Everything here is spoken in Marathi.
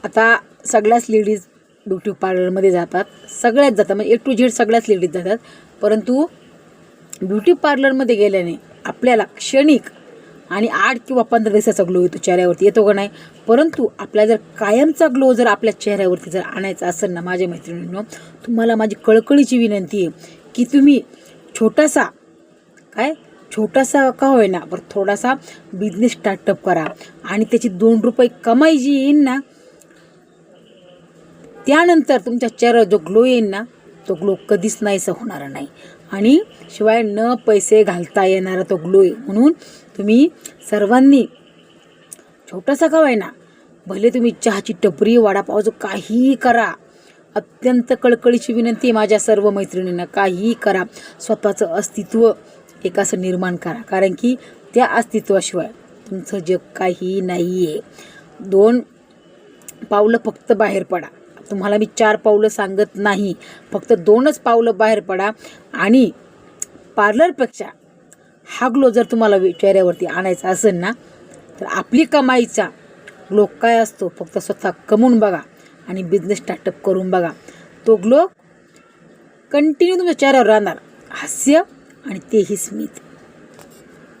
आता सगळ्याच लेडीज ब्युटी पार्लरमध्ये जातात, सगळ्याच जातात, म्हणजे A to Z सगळ्याच लेडीज जातात. परंतु ब्युटी पार्लरमध्ये गेल्याने आपल्याला क्षणिक आणि 8 किंवा 15 दिवसाचा ग्लो येतो, चेहऱ्यावरती येतो का नाही. परंतु आपल्याला जर कायमचा ग्लो जर आपल्या चेहऱ्यावरती जर आणायचा असेल ना माझ्या मैत्रिणींनो, तुम्हाला माझी कळकळीची विनंती आहे की तुम्ही छोटासा का होईना पण थोडासा बिझनेस स्टार्टअप करा आणि त्याची 2 रुपये कमाई जी येईल ना, त्यानंतर तुमच्या चेहऱ्यावर जो ग्लो येईल ना, तो ग्लो कधीच नाहीसा होणार नाही आणि शिवाय न पैसे घालता येणारा तो ग्लो आहे. म्हणून तुम्ही सर्वांनी छोटासा का होईना, भले तुम्ही चहाची टपरी, वडापावचं काहीही करा, अत्यंत कळकळीची विनंती माझ्या सर्व मैत्रिणींना, काहीही करा, स्वतःचं अस्तित्व एक असं निर्माण करा, कारण की त्या अस्तित्वाशिवाय तुमचं जग काही नाही आहे. 2 पावलं फक्त बाहेर पडा. तुम्हाला मी 4 पावलं सांगत नाही, फक्त 2च पावलं बाहेर पडा आणि पार्लरपेक्षा हा ग्लो जर तुम्हाला चेहऱ्यावरती आणायचा असेल ना, तर आपली कमाईचा ग्लो काय असतो, फक्त स्वतः कमवून बघा आणि बिझनेस स्टार्टअप करून बघा. तो ग्लो कंटिन्यू तुमच्या चेहऱ्यावर राहणार, हास्य आणि तेही स्मित.